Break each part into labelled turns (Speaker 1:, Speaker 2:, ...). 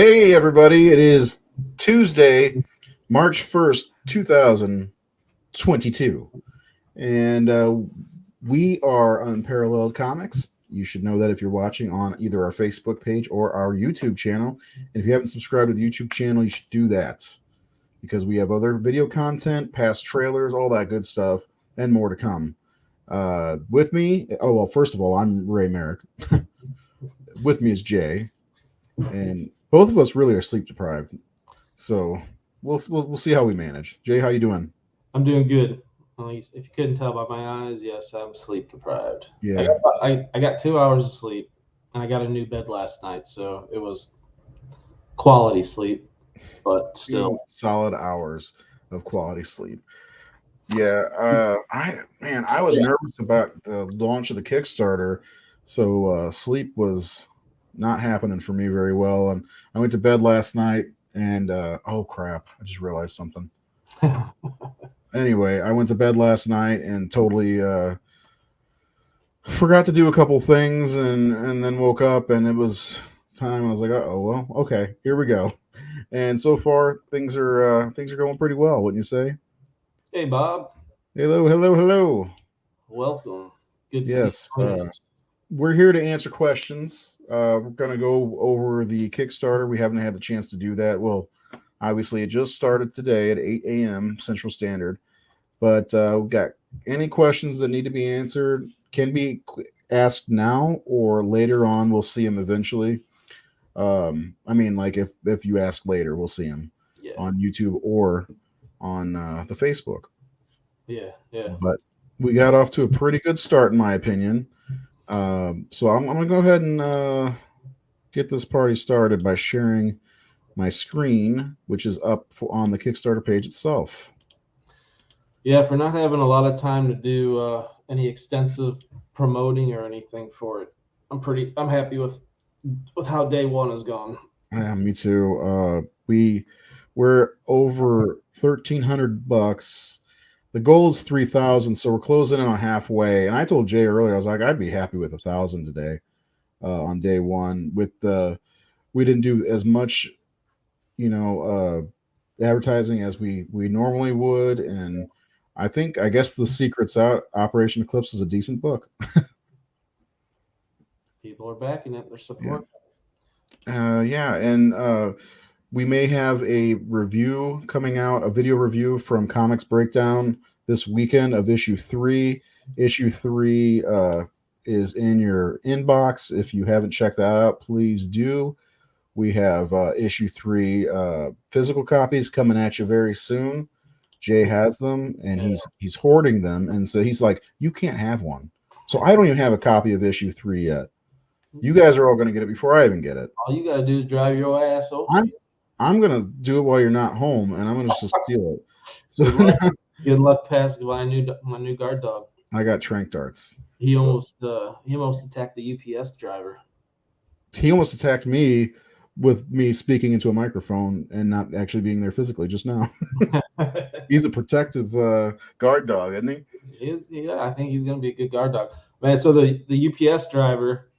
Speaker 1: Hey, everybody. It is Tuesday, March 1st, 2022. And we are Unparalleled Comics. You should know that if you're watching on either our Facebook page or our YouTube channel. And if you haven't subscribed to the YouTube channel, you should do that because we have other video content, past trailers, all that good stuff, and more to come. With me, first of all, I'm Ray Merrick. With me is Jay. And both of us really are sleep deprived, so we'll see how we manage. Jay, how you doing?
Speaker 2: I'm doing good. At least if you couldn't tell by my eyes, yes, I'm sleep deprived.
Speaker 1: Yeah,
Speaker 2: I got 2 hours of sleep, and I got a new bed last night, so it was quality sleep, but still.
Speaker 1: solid hours of quality sleep. Yeah, I was
Speaker 2: Yeah.
Speaker 1: nervous about the launch of the Kickstarter, so sleep was not happening for me very well, and I went to bed last night, and oh crap, I just realized something. Anyway, I went to bed last night and totally forgot to do a couple things, and then woke up and it was time. I was like, oh well, okay, here we go. And so far things are going pretty well, wouldn't you say?
Speaker 2: Hey, Bob.
Speaker 1: Hello, hello, hello.
Speaker 2: Welcome. Good to see
Speaker 1: Yes,
Speaker 2: you joining us.
Speaker 1: we're here to answer questions. We're gonna go over the Kickstarter. We haven't had the chance to do that. Well, obviously it just started today at 8 a.m. Central Standard, but we've got any questions that need to be answered can be asked now or later on. We'll see them eventually. I mean, like if you ask later, we'll see them
Speaker 2: Yeah,
Speaker 1: on YouTube or on the Facebook.
Speaker 2: yeah.
Speaker 1: But we got off to a pretty good start, in my opinion. So I'm gonna go ahead and get this party started by sharing my screen, which is up on the Kickstarter page itself.
Speaker 2: Yeah, for not having a lot of time to do any extensive promoting or anything for it, I'm happy with how day one has gone.
Speaker 1: Yeah, me too. We're over $1,300. The goal is 3,000, so we're closing in on halfway. And I told Jay earlier, I was like, I'd be happy with 1,000 today on day one. We didn't do as much, advertising as we normally would, and I guess the secret's out. Operation Eclipse is a decent book.
Speaker 2: People are backing it. They're
Speaker 1: Yeah,
Speaker 2: supporting.
Speaker 1: yeah, and we may have a review coming out, a video review from Comics Breakdown this weekend of issue 3. Issue 3 is in your inbox. If you haven't checked that out, please do. We have issue 3 physical copies coming at you very soon. Jay has them, and
Speaker 2: Yeah.
Speaker 1: he's hoarding them, and so he's like, "You can't have one." So I don't even have a copy of issue 3 yet. You guys are all going to get it before I even get it.
Speaker 2: All you gotta do is drive your ass over
Speaker 1: I'm
Speaker 2: here.
Speaker 1: I'm gonna do it while you're not home, and I'm gonna just steal it. So
Speaker 2: Good luck. Good luck passing my new guard dog.
Speaker 1: I got trank darts.
Speaker 2: He
Speaker 1: So
Speaker 2: almost attacked the UPS driver.
Speaker 1: he almost attacked me with me speaking into a microphone and not actually being there physically just now. He's a protective guard dog, isn't he?
Speaker 2: Yeah, I think he's gonna be a good guard dog, man. So the UPS driver,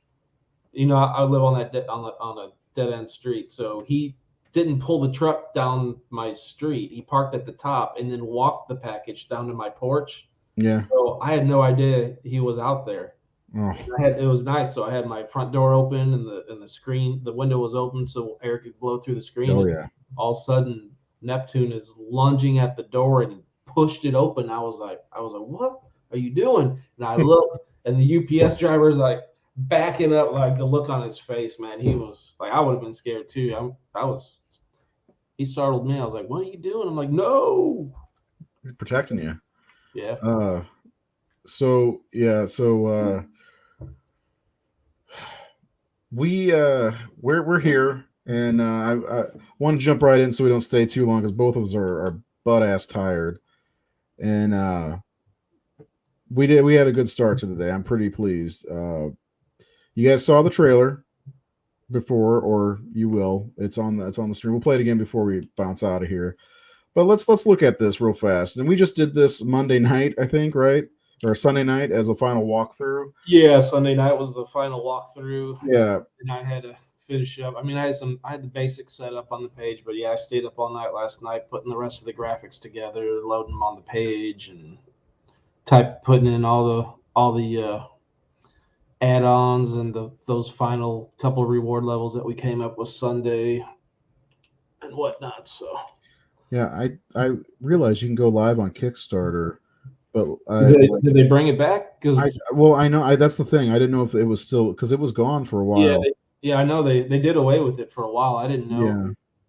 Speaker 2: I live on on a dead end street, so he didn't pull the truck down my street. He parked at the top and then walked the package down to my porch.
Speaker 1: Yeah.
Speaker 2: So I had no idea he was out there.
Speaker 1: Oh,
Speaker 2: It was nice. So I had my front door open and the window was open so air could blow through the screen.
Speaker 1: oh
Speaker 2: And
Speaker 1: yeah.
Speaker 2: all of a sudden, Neptune is lunging at the door and he pushed it open. I was like, what are you doing? And I looked, and the UPS driver is like backing up, like the look on his face, man. He was like, I would have been scared too. He startled me. I was like, what are you doing? I'm like, no.
Speaker 1: He's protecting you.
Speaker 2: Yeah.
Speaker 1: So yeah, so we're here, and I want to jump right in so we don't stay too long because both of us are butt ass tired, and we had a good start to the day. I'm pretty pleased. You guys saw the trailer before, or you will. It's on the stream. We'll play it again before we bounce out of here. But let's look at this real fast. And we just did this Monday night, I think, right? Or Sunday night as a final walkthrough.
Speaker 2: Yeah. Sunday night was the final walkthrough.
Speaker 1: Yeah.
Speaker 2: And I had a finish up. I mean, I had the basics set up on the page, but yeah, I stayed up all night last night putting the rest of the graphics together, loading them on the page, and putting in all the add-ons and those final couple reward levels that we came up with Sunday and whatnot. So
Speaker 1: Yeah, I realize you can go live on Kickstarter, but
Speaker 2: did they bring it back? Because
Speaker 1: I know that's the thing. I didn't know if it was still because it was gone for a
Speaker 2: yeah,
Speaker 1: while.
Speaker 2: I know they did away with it for a while. I didn't know.
Speaker 1: Yeah.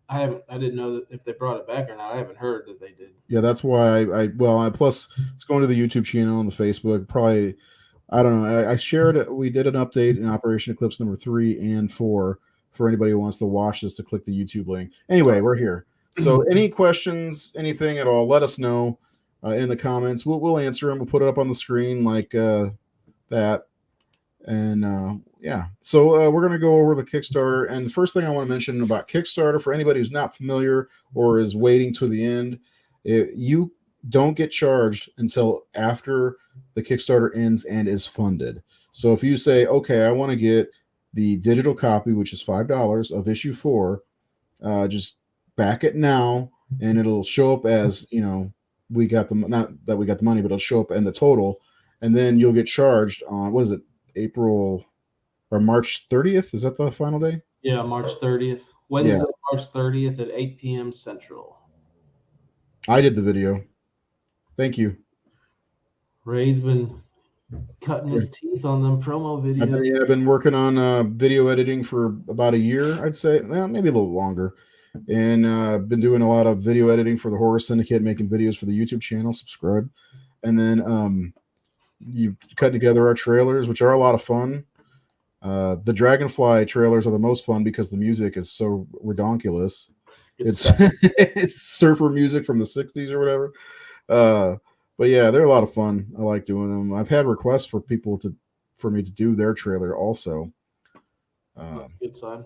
Speaker 2: I didn't know that if they brought it back or not. I haven't heard that they did.
Speaker 1: Yeah, that's why plus it's going to the YouTube channel and the Facebook. Probably, I don't know. I shared it. We did an update in Operation Eclipse number 3 and 4 for anybody who wants to watch this to click the YouTube link. Anyway, we're here. So, any questions, anything at all, let us know in the comments. We'll answer them. We'll put it up on the screen like that. And yeah, so we're going to go over the Kickstarter. And the first thing I want to mention about Kickstarter for anybody who's not familiar or is waiting to the end, you don't get charged until after the Kickstarter ends and is funded. So if you say, okay, I want to get the digital copy, which is $5 of issue 4, just back it now, and it'll show up as, we got the, not that we got the money, but it'll show up in the total, and then you'll get charged on, what is it, April or March 30th? Is that the final day?
Speaker 2: Yeah, March 30th. Wednesday, March 30th at 8 p.m. Central.
Speaker 1: I did the video. Thank you.
Speaker 2: Ray's been cutting his teeth on them promo videos.
Speaker 1: I've been working on video editing for about a year, I'd say. Well, maybe a little longer. And I've been doing a lot of video editing for the Horror Syndicate, making videos for the YouTube channel. Subscribe. And then you cut together our trailers, which are a lot of fun. The Dragonfly trailers are the most fun because the music is so redonkulous. It's it's surfer music from the 60s or whatever. But yeah, they're a lot of fun. I like doing them. I've had requests for people for me to do their trailer also.
Speaker 2: That's a good sign.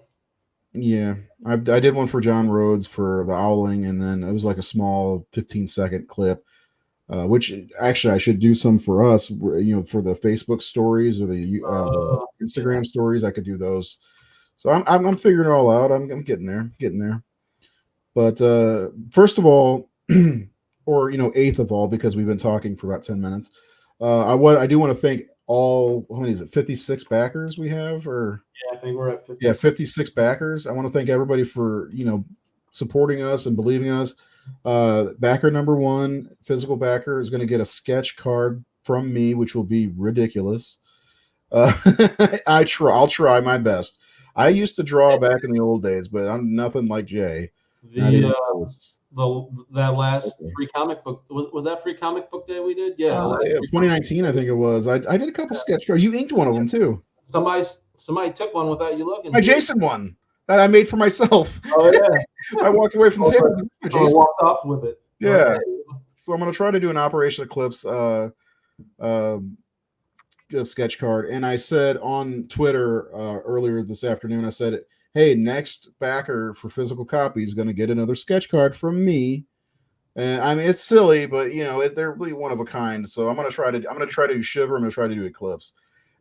Speaker 1: Yeah, I did one for John Rhodes for the Owling, and then it was like a small 15-second clip. Which actually I should do some for us, for the Facebook stories or the Instagram stories. I could do those. So I'm figuring it all out. I'm getting there. But first of all, or eighth of all, because we've been talking for about 10 minutes. I do want to thank all. How many is it? 56 backers we have, or
Speaker 2: yeah, I think we're at 56.
Speaker 1: Yeah, 56 backers. I want to thank everybody for supporting us and believing us. Backer number 1, physical backer, is going to get a sketch card from me, which will be ridiculous. I'll try my best. I used to draw back in the old days, but I'm nothing like Jay.
Speaker 2: That last free comic book was that free comic book day we did? Yeah,
Speaker 1: 2019, I think it was. I did a couple sketch cards. You inked one of them too.
Speaker 2: Somebody took one without you looking.
Speaker 1: My Jason one that I made for myself.
Speaker 2: Oh yeah.
Speaker 1: I walked away from the table.
Speaker 2: I walked off with it.
Speaker 1: Yeah. Okay. So I'm gonna try to do an Operation Eclipse sketch card. And I said on Twitter earlier this afternoon, I said, hey, next backer for physical copy is going to get another sketch card from me. And I mean, it's silly, but they're really one of a kind. So I'm gonna try to do Shiver. I'm gonna try to do Eclipse.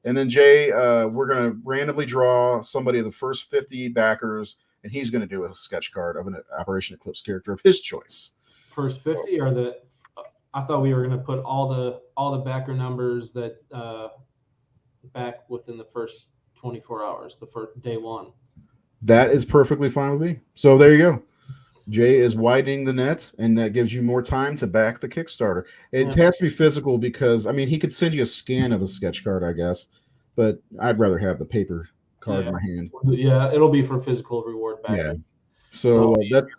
Speaker 1: And then Jay, we're gonna randomly draw somebody of the first 50 backers, and he's gonna do a sketch card of an Operation Eclipse character of his choice.
Speaker 2: First 50 or I thought we were gonna put all the backer numbers that back within the first 24 hours, the first day 1.
Speaker 1: That is perfectly fine with me. So there you go. Jay is widening the net, and that gives you more time to back the Kickstarter. It has to be physical because, I mean, he could send you a scan of a sketch card, I guess, but I'd rather have the paper card in my hand.
Speaker 2: Yeah, it'll be for physical reward back.
Speaker 1: Yeah. So that's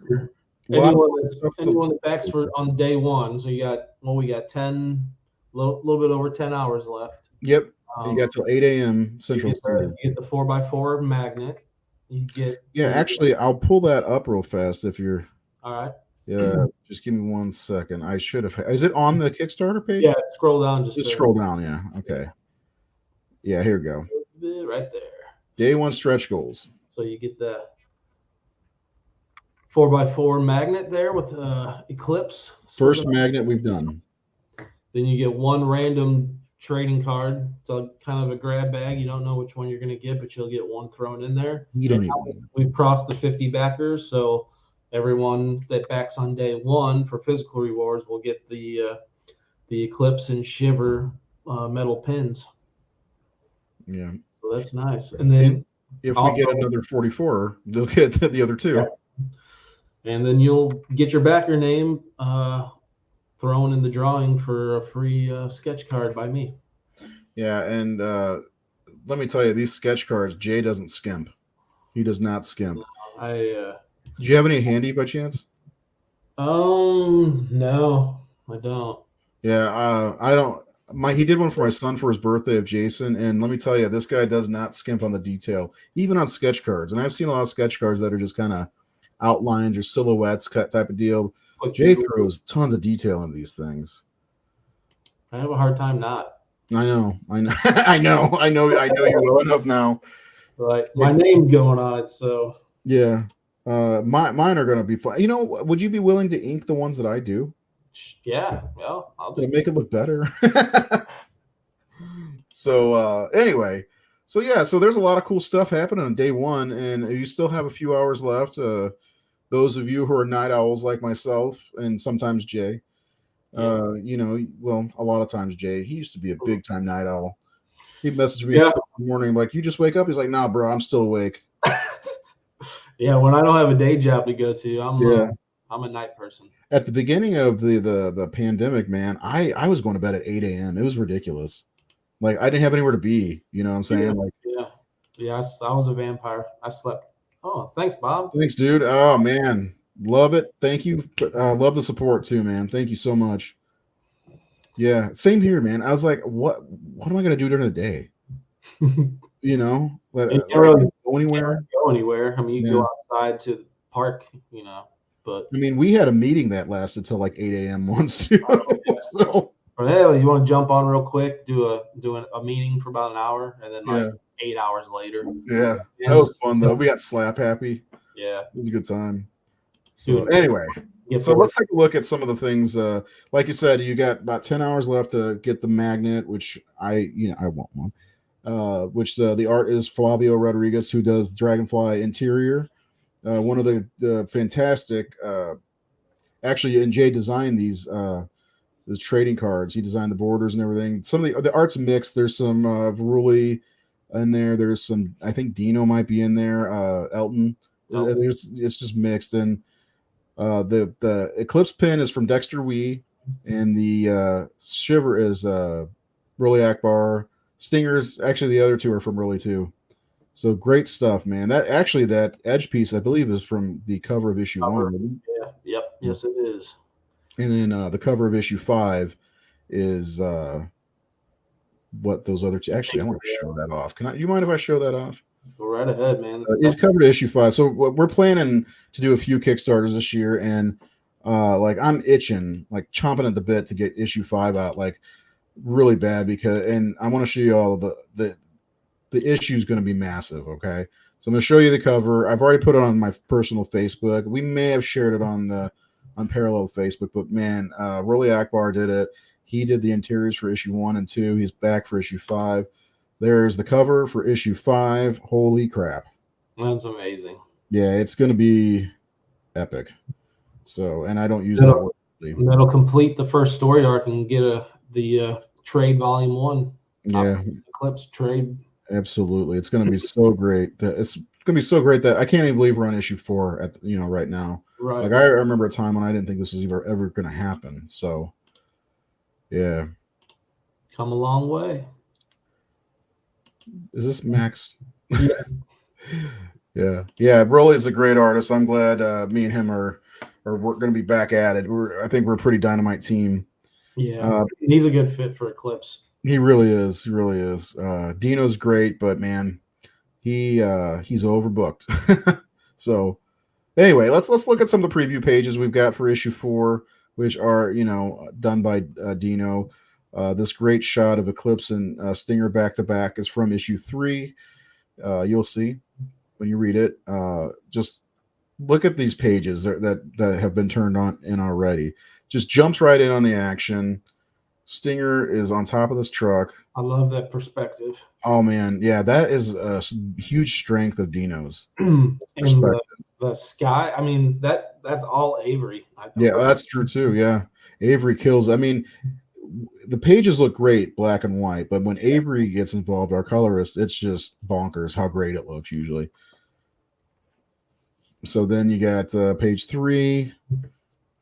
Speaker 2: anyone that backs for on day 1. So we got 10, little bit over 10 hours left.
Speaker 1: Yep. You got till 8 a.m. Central
Speaker 2: Standard. You get the 4x4 magnet. You get
Speaker 1: actually, I'll pull that up real fast if you're
Speaker 2: all right.
Speaker 1: Yeah, just give me 1 second. I should have. Is it on the Kickstarter page?
Speaker 2: Yeah, scroll down. Just
Speaker 1: scroll down. Yeah. Okay. Yeah, here we go.
Speaker 2: Right there.
Speaker 1: Day 1 stretch goals.
Speaker 2: So you get the 4x4 magnet there with Eclipse.
Speaker 1: First magnet we've done.
Speaker 2: Then you get 1 random trading card. It's a kind of a grab bag. You don't know which one you're going to get, but you'll get one thrown in there.
Speaker 1: You don't even.
Speaker 2: We've crossed the 50 backers, so everyone that backs on day one for physical rewards will get the Eclipse and Shiver metal pins.
Speaker 1: Yeah.
Speaker 2: So that's nice. And then
Speaker 1: if we get another 44, they'll get the other two.
Speaker 2: Yeah. And then you'll get your backer name thrown in the drawing for a free sketch card by me.
Speaker 1: Yeah, and let me tell you, these sketch cards, Jay doesn't skimp. He does not skimp.
Speaker 2: Do
Speaker 1: you have any handy by chance?
Speaker 2: No, I don't.
Speaker 1: Yeah, I don't. He did one for my son for his birthday of Jason, and let me tell you, this guy does not skimp on the detail, even on sketch cards. And I've seen a lot of sketch cards that are just kind of outlines or silhouettes type of deal. Jay throws tons of detail in these things.
Speaker 2: I have a hard time not.
Speaker 1: I know, I know you well enough now.
Speaker 2: Right, my name's going on it, so
Speaker 1: yeah. Mine are gonna be fun. You know, would you be willing to ink the ones that I do?
Speaker 2: Yeah, well, I'll do.
Speaker 1: Make it look better. So anyway, so yeah, so there's a lot of cool stuff happening on day one, and you still have a few hours left. Those of you who are night owls like myself, and sometimes Jay, you know, well, a lot of times Jay, he used to be a big time night owl. He'd message me in the morning like, "You just wake up?" He's like, "Nah, bro, I'm still awake."
Speaker 2: Yeah, when I don't have a day job to go to, I'm a night person.
Speaker 1: At the beginning of the pandemic, man, I was going to bed at 8 a.m. It was ridiculous. Like, I didn't have anywhere to be. You know what I'm saying?
Speaker 2: Yeah. I was a vampire. I slept. Oh, thanks, Bob.
Speaker 1: Thanks, dude. Oh man, love it. Thank you. Love the support too, man. Thank you so much. Yeah, same here, man. I was like, what am I gonna do during the day? You know,
Speaker 2: you can't really
Speaker 1: go anywhere.
Speaker 2: Go anywhere. I mean, you go outside to the park, you know. But
Speaker 1: I mean, we had a meeting that lasted till like 8 a.m. once too. So,
Speaker 2: hey, you want to jump on real quick, do a meeting for about an hour, and then 8 hours later.
Speaker 1: Yeah, that was fun though. We got slap happy.
Speaker 2: Yeah,
Speaker 1: it was a good time. So anyway, so let's take a look at some of the things. Like you said, you got about 10 hours left to get the magnet, which I want one. Which the art is Flavio Rodriguez, who does Dragonfly interior. One of the fantastic, actually, and Jay designed these trading cards. He designed the borders and everything. Some of the art's mixed. There's some Veruli in there. There's some, I think Dino might be in there. Elton. It's just mixed. And the Eclipse pin is from Dexter Wee, and the Shiver is Roli Akbar. Stingers, actually, the other two are from Roli too. So great stuff, man. That edge piece, I believe, is from the cover of issue 1.
Speaker 2: Yeah. Yep. Yes, it is.
Speaker 1: And then the cover of issue 5 is what those other two. Actually, I want to show that off. You mind if I show that off?
Speaker 2: Go right ahead, man.
Speaker 1: It's covered issue 5. So we're planning to do a few Kickstarters this year, and like I'm itching, like chomping at the bit to get issue 5 out, like really bad, and I want to show you all of the issue is going to be massive. Okay, so I'm going to show you the cover. I've already put it on my personal Facebook. We may have shared it on Parallel Facebook, but man, Roli Akbar did it. He did the interiors for issue 1 and 2. He's back for issue 5. There's the cover for issue 5. Holy crap.
Speaker 2: That's amazing.
Speaker 1: Yeah, it's going to be epic. So, and I don't use that word.
Speaker 2: That'll complete the first story arc and get the trade volume 1.
Speaker 1: Yeah.
Speaker 2: Eclipse trade.
Speaker 1: Absolutely. It's going to be so great. It's going to be so great that I can't even believe we're on issue 4 right now.
Speaker 2: Right.
Speaker 1: Like, I remember a time when I didn't think this was ever going to happen. So, yeah.
Speaker 2: Come a long way.
Speaker 1: Is this Max? Yeah. Yeah. Roli's a great artist. I'm glad me and him are going to be back at it. I think we're a pretty dynamite team.
Speaker 2: Yeah. He's a good fit for Eclipse.
Speaker 1: He really is. He really is. Dino's great, but man, he's overbooked. So anyway, let's look at some of the preview pages we've got for issue 4, which are done by Dino. This great shot of Eclipse and Stinger back to back is from issue 3. You'll see when you read it. Just look at these pages that have been turned on in already. Just jumps right in on the action. Stinger is on top of this truck.
Speaker 2: I love that perspective.
Speaker 1: Oh man, yeah, that is a huge strength of Dino's.
Speaker 2: And
Speaker 1: Perspective.
Speaker 2: the sky, I mean, that's all Avery.
Speaker 1: Yeah, that's true too. Yeah, Avery kills. I mean, the pages look great, black and white, but when Avery gets involved, our colorist, it's just bonkers how great it looks usually. So then you got page 3.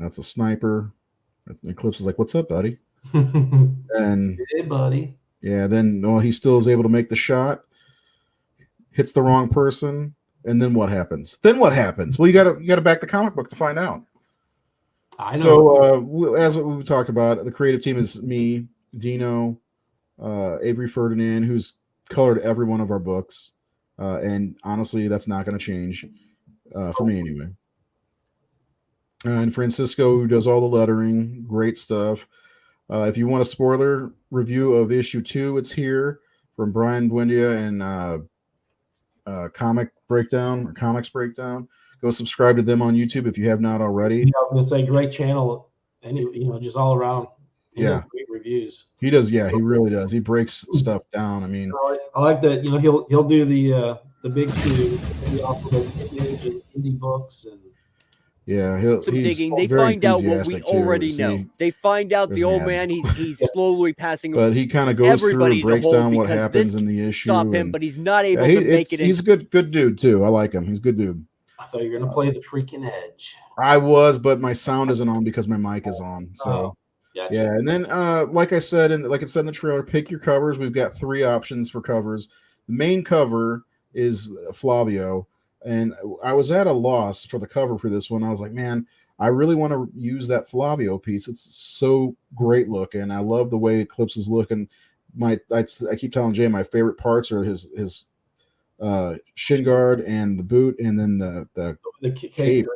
Speaker 1: That's a sniper. Eclipse is like, "What's up, buddy?" And
Speaker 2: hey, buddy.
Speaker 1: yeah, then he still is able to make the shot. Hits the wrong person, and then what happens? Well, you gotta back the comic book to find out.
Speaker 2: I know.
Speaker 1: So as we talked about, the creative team is me, Dino, Avery Ferdinand, who's colored every one of our books, and honestly, that's not going to change for me anyway. And Francisco, who does all the lettering, great stuff. If you want a spoiler review of issue 2, it's here from Brian Buendia and Comics Breakdown. Go subscribe to them on YouTube if you have not already.
Speaker 2: I was gonna say, great channel, and just all around.
Speaker 1: Yeah,
Speaker 2: great reviews.
Speaker 1: He does. Yeah, he really does. He breaks stuff down. I mean,
Speaker 2: I like that. He'll do the big 2, maybe also the Image and indie books and.
Speaker 1: Yeah,
Speaker 3: some digging. They find out what we already know. They find out the old man. He's slowly passing.
Speaker 1: But he kind of goes through and breaks down what happens in the issue.
Speaker 3: Stop him, but he's not able to make it.
Speaker 1: He's a good dude too. I like him. He's a good dude.
Speaker 2: I thought you were gonna play the freaking Edge.
Speaker 1: I was, but my sound isn't on because my mic is on. So
Speaker 2: gotcha.
Speaker 1: Yeah, and then like I said, and like it said in the trailer, pick your covers. We've got 3 options for covers. The main cover is Flavio, and I was at a loss for the cover for this one. I was like, man, I really want to use that Flavio piece. It's so great looking. I love the way Eclipse is looking. I keep telling Jay my favorite parts are his shin guard and the boot, and then the cape.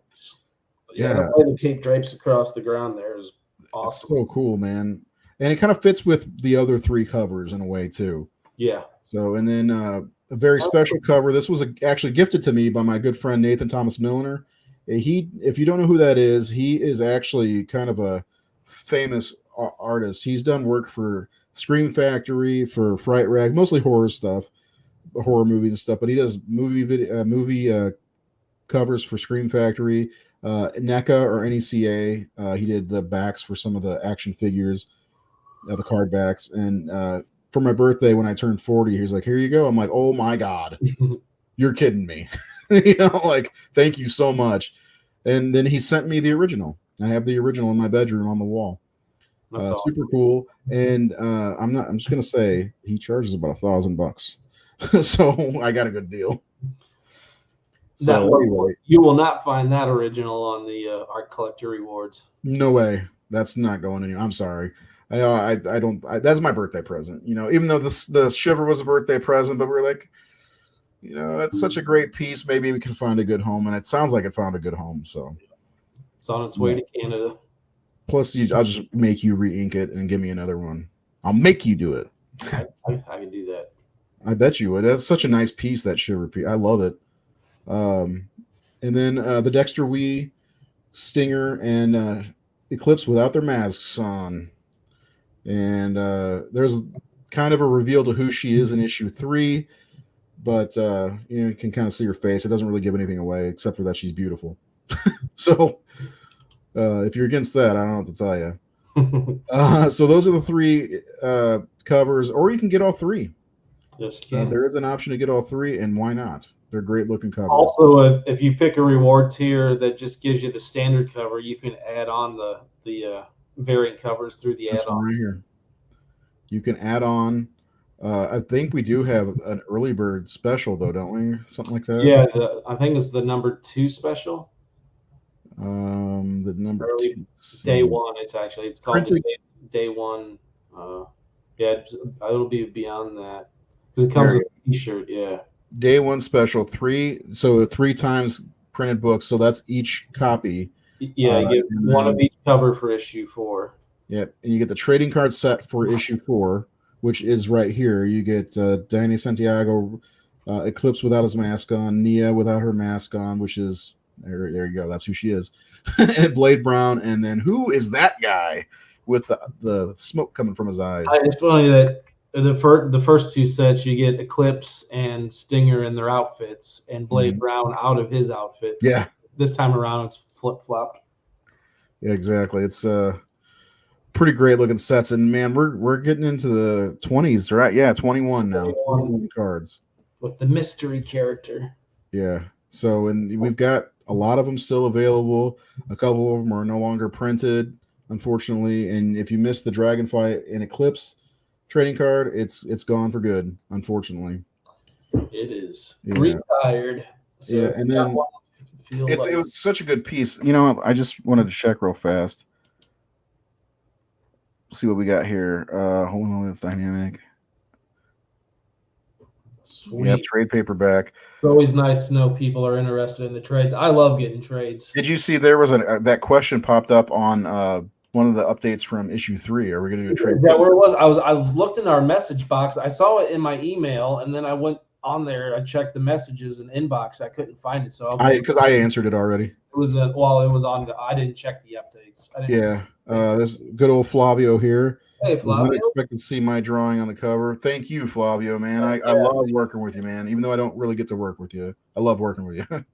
Speaker 2: Yeah, the way the cape drapes across the ground there is awesome.
Speaker 1: It's so cool, man. And it kind of fits with the other 3 covers in a way too.
Speaker 2: Yeah.
Speaker 1: So, and then a very special cover. This was actually gifted to me by my good friend Nathan Thomas Milner. If you don't know who that is, he is actually kind of a famous artist. He's done work for Scream Factory, for Fright Rag, mostly horror stuff, horror movies and stuff. But he does movie covers for Scream Factory, NECA or NECA. He did the backs for some of the action figures, the card backs. And for my birthday, when I turned 40, he's like, "Here you go." I'm like, "Oh my God, you're kidding me." Like, thank you so much. And then he sent me the original. I have the original in my bedroom on the wall. Awesome. Super cool. And I'm just gonna say he charges about $1,000. So I got a good deal.
Speaker 2: So anyway, you will not find that original on the Art Collector Rewards.
Speaker 1: No way. That's not going anywhere. I'm sorry. I don't. That's my birthday present. Even though the Shiver was a birthday present, but we're like, it's such a great piece. Maybe we can find a good home, and it sounds like it found a good home. So
Speaker 2: it's on its way to Canada.
Speaker 1: Plus, I'll just make you re-ink it and give me another one. I'll make you do it.
Speaker 2: I can do that.
Speaker 1: I bet you would. That's such a nice piece, that Shiver piece. I love it. And then the Dexter Wee, Stinger, and Eclipse without their masks on. And there's kind of a reveal to who she is in issue 3. But you can kind of see her face. It doesn't really give anything away except for that she's beautiful. So if you're against that, I don't know what to tell you. So those are the 3 covers, or you can get all 3.
Speaker 2: Yes, you can.
Speaker 1: There is an option to get all 3, and why not? They're great looking covers.
Speaker 2: Also, if you pick a reward tier that just gives you the standard cover, you can add on the variant covers through the add-on.
Speaker 1: Right here. You can add on. I think we do have an early bird special, though, don't we? Something like that.
Speaker 2: Yeah, I think it's the number 2 special.
Speaker 1: The number
Speaker 2: early
Speaker 1: 2.
Speaker 2: Day 1. It's called day 1. Yeah, it'll be beyond that because it comes with a T-shirt. Yeah.
Speaker 1: Day 1 special 3. So 3 times printed books. So that's each copy.
Speaker 2: Yeah, you get one of each cover for issue 4.
Speaker 1: Yep, and you get the trading card set for issue 4. Which is right here. You get Danny Santiago, Eclipse without his mask on, Nia without her mask on, which is there you go. That's who she is. And Blade Brown, and then who is that guy? with the smoke coming from his eyes.
Speaker 2: It's funny that the first two sets you get Eclipse and Stinger in their outfits, and Blade Brown out of his outfit.
Speaker 1: Yeah.
Speaker 2: This time around, it's flip flopped.
Speaker 1: Yeah, exactly. It's pretty great looking sets, and man, we're getting into the 20s, right? Yeah, 21 now. 21 cards
Speaker 2: with the mystery character.
Speaker 1: Yeah. So, and we've got a lot of them still available. A couple of them are no longer printed, unfortunately. And if you missed the Dragonfly and Eclipse trading card, it's gone for good, unfortunately.
Speaker 2: It is retired.
Speaker 1: So yeah, and then it was such a good piece. You know, I just wanted to check real fast. See what we got here. Hold on, it's dynamic.
Speaker 2: Sweet.
Speaker 1: Yeah, trade paperback.
Speaker 2: It's always nice to know people are interested in the trades. I love getting trades.
Speaker 1: Did you see there was that question popped up on one of the updates from issue 3? Are we going to do a trade?
Speaker 2: Is that where it was? I was looked in our message box. I saw it in my email, and then I went on there. I checked the messages and inbox. I couldn't find it, so
Speaker 1: because I answered it already.
Speaker 2: It was it was on. I didn't check the updates.
Speaker 1: This good old Flavio here.
Speaker 2: Hey, Flavio.
Speaker 1: I'm expected to see my drawing on the cover. Thank you, Flavio, man. I love working with you, man. Even though I don't really get to work with you, I love working with you.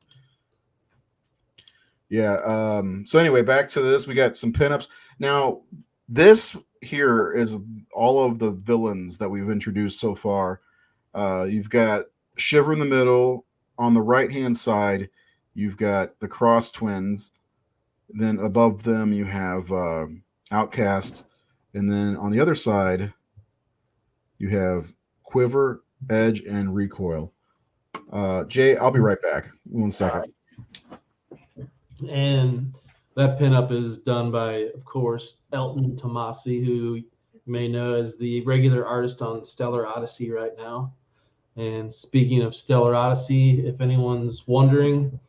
Speaker 1: Yeah. So anyway, back to this. We got some pinups. Now, this here is all of the villains that we've introduced so far. You've got Shiver in the middle. On the right-hand side, you've got the Cross Twins. Then above them, you have Outcast. And then on the other side, you have Quiver, Edge, and Recoil. Jay, I'll be right back. 1 second.
Speaker 2: And that pinup is done by, of course, Elton Tomasi, who you may know as the regular artist on Stellar Odyssey right now. And speaking of Stellar Odyssey, if anyone's wondering,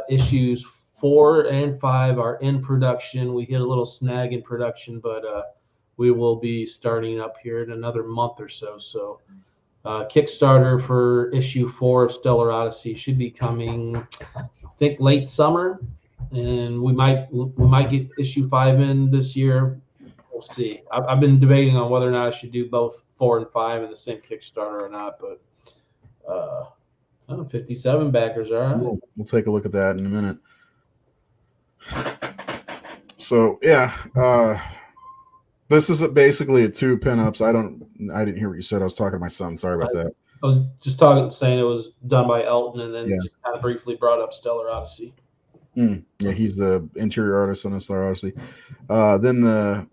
Speaker 2: issues 4 and 5 are in production. We hit a little snag in production, but we will be starting up here in another month or so. So Kickstarter for issue 4 of Stellar Odyssey should be coming, I think, late summer, and we might get issue 5 in this year. We'll see. I've been debating on whether or not I should do both 4 and 5 in the same Kickstarter or not, but 57 backers, all right.
Speaker 1: We'll take a look at that in a minute. So yeah, this is basically 2 pinups. I didn't hear what you said. I was talking to my son. Sorry about that.
Speaker 2: I was just saying it was done by Elton, and then just kind of briefly brought up Stellar Odyssey.
Speaker 1: Yeah, he's the interior artist on Stellar Odyssey. Then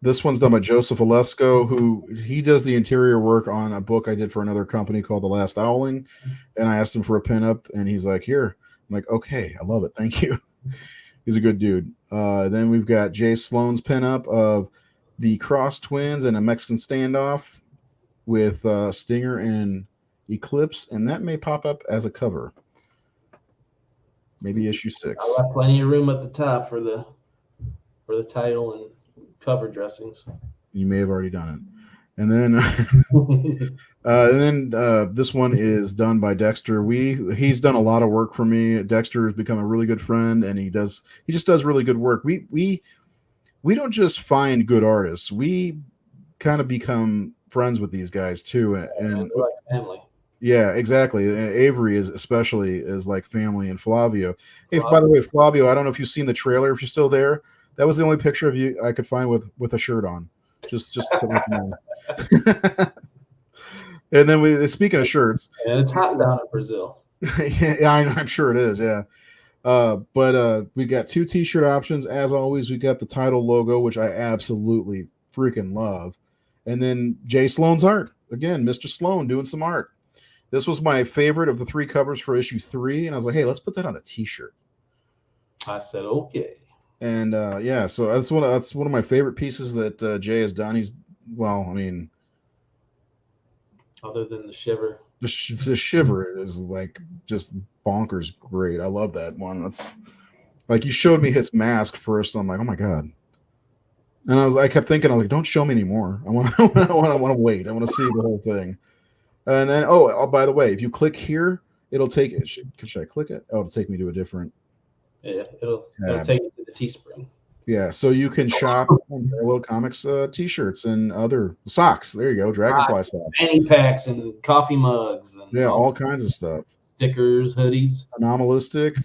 Speaker 1: this one's done by Joseph Olesko, who he does the interior work on a book I did for another company called The Last Owling. And I asked him for a pinup, and he's like, "Here." I'm like, "Okay, I love it. Thank you." He's a good dude. Then we've got Jay Sloan's pinup of the Cross Twins and a Mexican standoff with Stinger and Eclipse, and that may pop up as a cover. Maybe issue 6.
Speaker 2: I left plenty of room at the top for the title and cover dressings.
Speaker 1: You may have already done it. And then this one is done by Dexter. He's done a lot of work for me. Dexter has become a really good friend, and he just does really good work. We don't just find good artists. We kind of become friends with these guys too, and
Speaker 2: like family.
Speaker 1: Yeah, exactly. Avery is like family, and Flavio. Hey, by the way, Flavio, I don't know if you've seen the trailer. If you're still there, that was the only picture of you I could find with a shirt on. Just to let you know. And then speaking of shirts,
Speaker 2: and it's hot down in Brazil.
Speaker 1: Yeah, I'm sure it is. Yeah, but we got 2 T-shirt options as always. We got the title logo, which I absolutely freaking love, and then Jay Sloan's art again. Mr. Sloan doing some art. This was my favorite of the 3 covers for issue 3, and I was like, "Hey, let's put that on a T-shirt."
Speaker 2: I said, "Okay."
Speaker 1: And so that's one of my favorite pieces that Jay has done.
Speaker 2: Other than the Shiver,
Speaker 1: the Shiver is like just bonkers great. I love that one. That's like, you showed me his mask first. I'm like, oh my god. And I kept thinking, I'm like, don't show me anymore. I want to wait. I want to see the whole thing. And then, oh, by the way, if you click here, it'll take it. Should I click it? Oh, it'll take me to a different.
Speaker 2: Yeah, it'll take you to the Teespring.
Speaker 1: Yeah, so you can shop on Parallel Comics t-shirts and other socks. There you go, Dragonfly socks.
Speaker 2: Fanny packs and coffee mugs and
Speaker 1: all kinds of stuff.
Speaker 2: Stickers, hoodies.
Speaker 1: Anomalistic.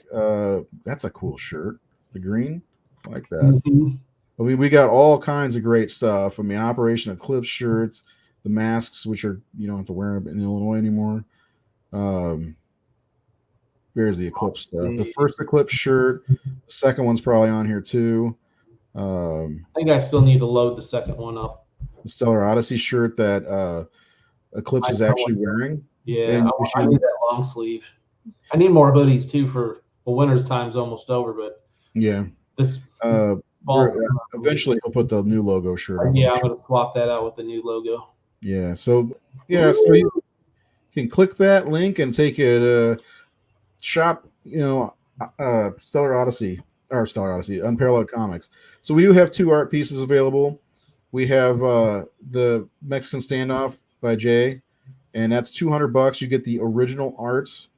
Speaker 1: That's a cool shirt. The green, I like that.
Speaker 2: Mm-hmm.
Speaker 1: I mean, we got all kinds of great stuff. I mean, Operation Eclipse shirts, the masks, which are you don't have to wear them in Illinois anymore. There's the Eclipse stuff. The first Eclipse shirt. The second one's probably on here too.
Speaker 2: I think I still need to load the second one up.
Speaker 1: The Stellar Odyssey shirt that Eclipse is actually wearing.
Speaker 2: Yeah, I need that long sleeve. I need more hoodies too for winter's time's almost over, but
Speaker 1: yeah,
Speaker 2: this
Speaker 1: eventually he'll put the new logo shirt on.
Speaker 2: Yeah, I'm gonna swap that out with the new logo.
Speaker 1: Yeah, so you can click that link and take it shop, Stellar Odyssey, Unparalleled Comics. So we do have 2 art pieces available. We have the Mexican Standoff by Jay, and that's $200. You get the original arts.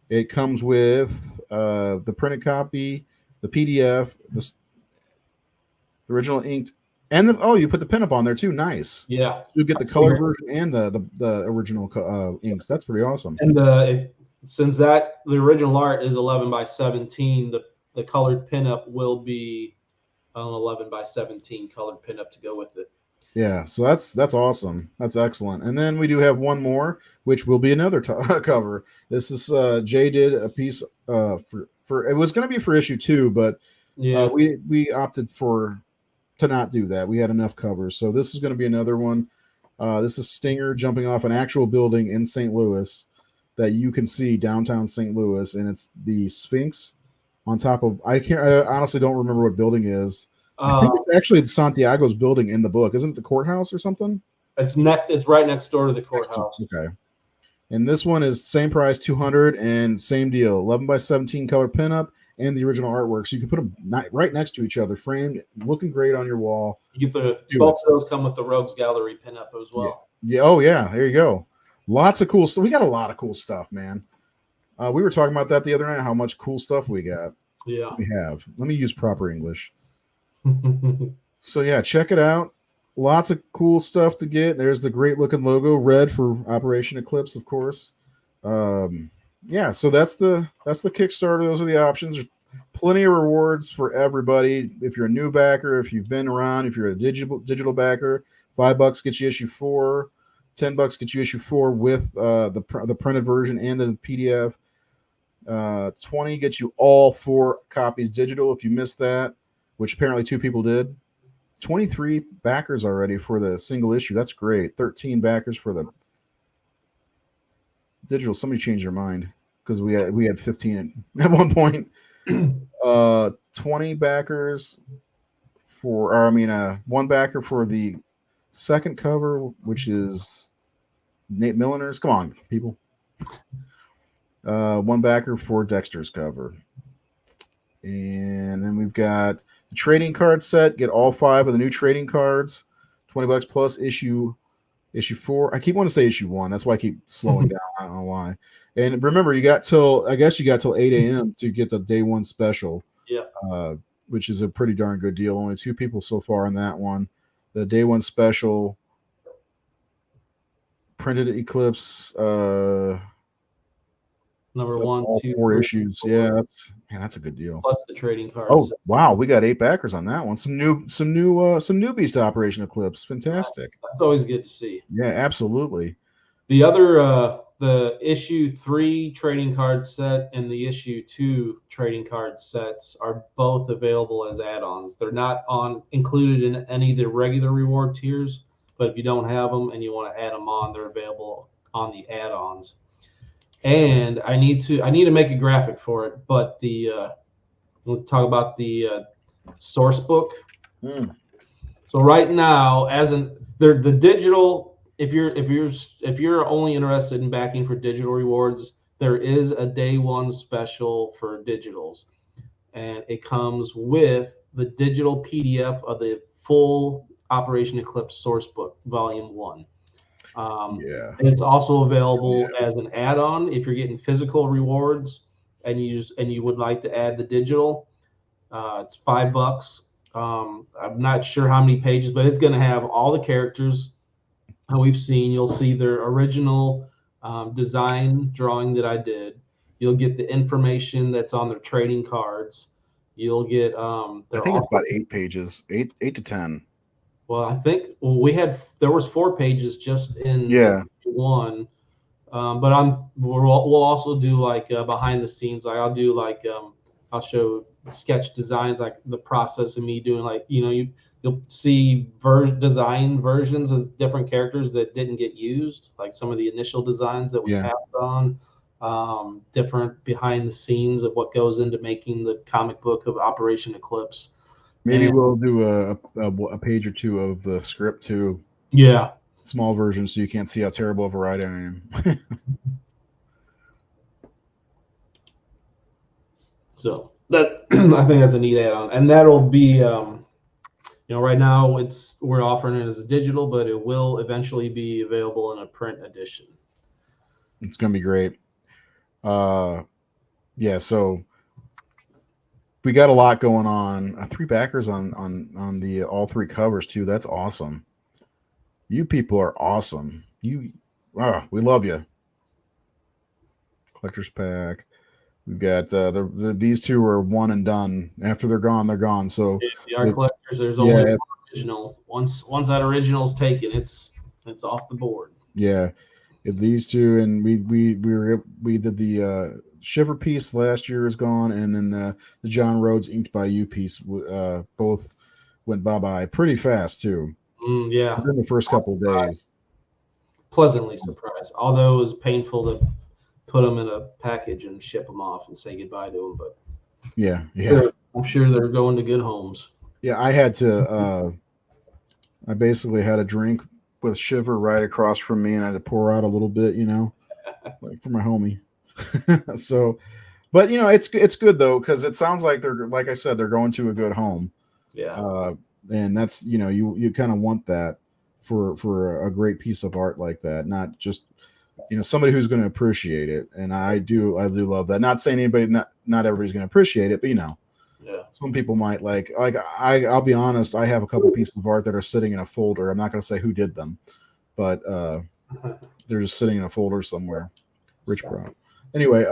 Speaker 1: It comes with the printed copy, the PDF, the original inked, and you put the pinup on there too. Nice.
Speaker 2: Yeah,
Speaker 1: you get the color version and the original inks. That's pretty awesome.
Speaker 2: And since the original art is 11 by 17, the colored pinup will be an 11 by 17 colored pinup to go with it.
Speaker 1: Yeah, so that's awesome. That's excellent. And then we do have one more, which will be another cover. This is Jay did a piece for it was going to be for issue 2, but we opted to not do that. We had enough covers, so this is going to be another one. This is Stinger jumping off an actual building in St. Louis that you can see downtown St. Louis, and it's the Sphinx on top of. I honestly don't remember what building is. I think it's actually Santiago's building in the book. Isn't it the courthouse or something?
Speaker 2: It's right next door to the courthouse.
Speaker 1: Okay. And this one is same price, $200, and same deal, 11 by 17 color pinup and the original artwork. So you can put them right next to each other, framed, looking great on your wall.
Speaker 2: You get both of those come with the Rogues Gallery pinup as well.
Speaker 1: Yeah. Oh yeah. There you go. Lots of cool stuff. We got a lot of cool stuff, man. We were talking about that the other night, how much cool stuff we got.
Speaker 2: Yeah.
Speaker 1: We have. Let me use proper English. So yeah, check it out. Lots of cool stuff to get. There's the great looking logo, red for Operation Eclipse, of course. Yeah, so that's the Kickstarter. Those are the options. There's plenty of rewards for everybody. If you're a new backer, if you've been around, if you're a digital backer, $5 gets you issue 4, $10 gets you issue 4 with the printed version and the PDF. 20 gets you all 4 copies digital. If you missed that, which apparently 2 people did. 23 backers already for the single issue. That's great. 13 backers for the digital. Somebody changed their mind because we had 15 at one point. 20 backers one backer for the second cover, which is Nate Milliner's. Come on, people. One backer for Dexter's cover. And then we've got the trading card set. Get all 5 of the new trading cards. $20 plus issue 4. I keep wanting to say issue 1. That's why I keep slowing down. I don't know why. And remember, you got till 8 a.m. to get the day 1 special.
Speaker 2: Yeah.
Speaker 1: Which is a pretty darn good deal. Only 2 people so far on that one. The day 1 special printed Eclipse.
Speaker 2: Number
Speaker 1: so
Speaker 2: 1,
Speaker 1: all
Speaker 2: 2,
Speaker 1: 4
Speaker 2: 3,
Speaker 1: issues. 4. Yeah, that's a good deal.
Speaker 2: Plus the trading cards.
Speaker 1: Oh wow, we got 8 backers on that one. Some newbies to Operation Eclipse. Fantastic.
Speaker 2: That's always good to see.
Speaker 1: Yeah, absolutely.
Speaker 2: The other the issue 3 trading card set and the issue 2 trading card sets are both available as add-ons. They're not included in any of the regular reward tiers, but if you don't have them and you want to add them on, they're available on the add-ons. And I need to make a graphic for it, but we'll talk about the source book. So right now, the digital, if you're only interested in backing for digital rewards, there is a day 1 special for digitals, and it comes with the digital PDF of the full Operation Eclipse source book, volume 1. And it's also available as an add-on if you're getting physical rewards and you would like to add the digital. It's $5 I'm not sure how many pages, but it's going to have all the characters that we've seen. You'll see their original design drawing that I did. You'll get the information that's on their trading cards. You'll get
Speaker 1: I think it's about 8 pages, 8 to 10.
Speaker 2: Well, I think there was 4 pages just in one. But we'll also do like behind the scenes. Like I'll do like I'll show sketch designs, like the process of me doing, like, you'll see design versions of different characters that didn't get used, like some of the initial designs that we passed on. Different behind the scenes of what goes into making the comic book of Operation Eclipse.
Speaker 1: Maybe we'll do a page or 2 of the script too.
Speaker 2: Yeah.
Speaker 1: Small version, so you can't see how terrible of a writer I am.
Speaker 2: So that I think that's a neat add-on, and that'll be, right now we're offering it as a digital, but it will eventually be available in a print edition.
Speaker 1: It's gonna be great. Yeah. So we got a lot going on. 3 backers on the all 3 covers too. That's awesome. You people are awesome. We love you. Collector's pack. We've got these 2 are one and done. After they're gone, they're gone. So
Speaker 2: the art collectors, there's only one original. Once that original's taken, it's off the board.
Speaker 1: Yeah, these 2, and we did the Shiver piece last year is gone, and then the John Rhodes inked by you piece both went bye pretty fast too.
Speaker 2: Yeah,
Speaker 1: in the first couple of days.
Speaker 2: Pleasantly surprised, although it was painful to put them in a package and ship them off and say goodbye to them. But
Speaker 1: yeah,
Speaker 2: I'm sure they're going to good homes.
Speaker 1: Yeah, I had to. I basically had a drink with Shiver right across from me, and I had to pour out a little bit, like for my homie. So, but it's good though, because it sounds like like I said, they're going to a good home.
Speaker 2: Yeah.
Speaker 1: And that's you kind of want that for a great piece of art like that, not just somebody who's going to appreciate it. And I do love that. Not saying not everybody's going to appreciate it, but some people might like I'll be honest, I have a couple pieces of art that are sitting in a folder. I'm not going to say who did them, but they're just sitting in a folder somewhere. Rich Brown. Anyway,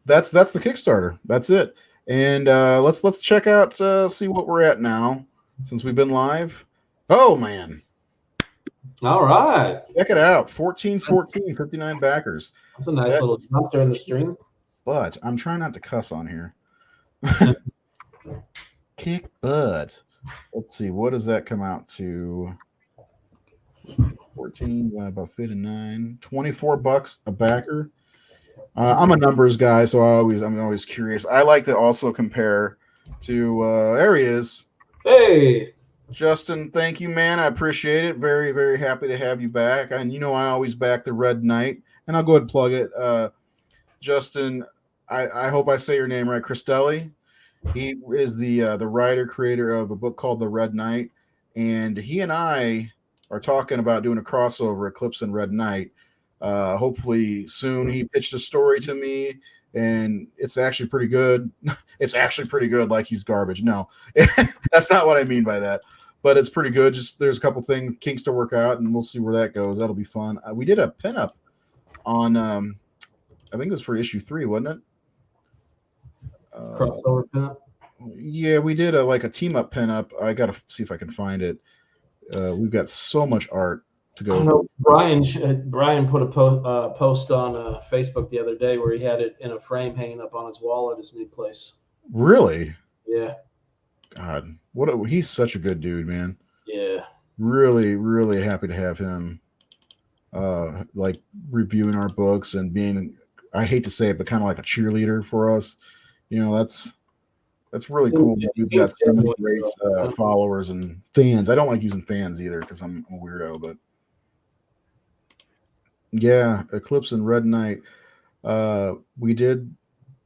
Speaker 1: that's the Kickstarter. That's it. And let's check out, see what we're at now since we've been live. Oh man!
Speaker 2: All right,
Speaker 1: check it out. 14, 59 backers.
Speaker 2: That's a nice little jump during the stream.
Speaker 1: But I'm trying not to cuss on here. Kick butt. Let's see, what does that come out to? 14 about 59, $24 a backer. I'm a numbers guy, so I'm always curious. I like to also compare to there he is.
Speaker 2: Hey,
Speaker 1: Justin, thank you, man. I appreciate it. Very, very happy to have you back. And I always back the Red Knight, and I'll go ahead and plug it. Justin, I hope I say your name right, Cristelli. He is the writer creator of a book called The Red Knight, and he and I are talking about doing a crossover, Eclipse and Red Knight. Hopefully soon. He pitched a story to me, and it's actually pretty good. It's actually pretty good, like he's garbage. No, that's not what I mean by that. But it's pretty good. Just there's a couple things, kinks to work out, and we'll see where that goes. That'll be fun. We did a pinup on, I think it was for issue 3, wasn't it?
Speaker 2: Crossover pinup.
Speaker 1: Yeah, we did a team up pinup. I gotta see if I can find it. We've got so much art to go.
Speaker 2: I know Brian put a post on Facebook the other day where he had it in a frame hanging up on his wall at his new place.
Speaker 1: Really?
Speaker 2: Yeah.
Speaker 1: God, he's such a good dude, man.
Speaker 2: Yeah. Really,
Speaker 1: really happy to have him like reviewing our books and being, I hate to say it, but kind of like a cheerleader for us. That's really cool. We've got so many great followers and fans. I don't like using fans either because I'm a weirdo, but yeah, Eclipse and Red Knight. We did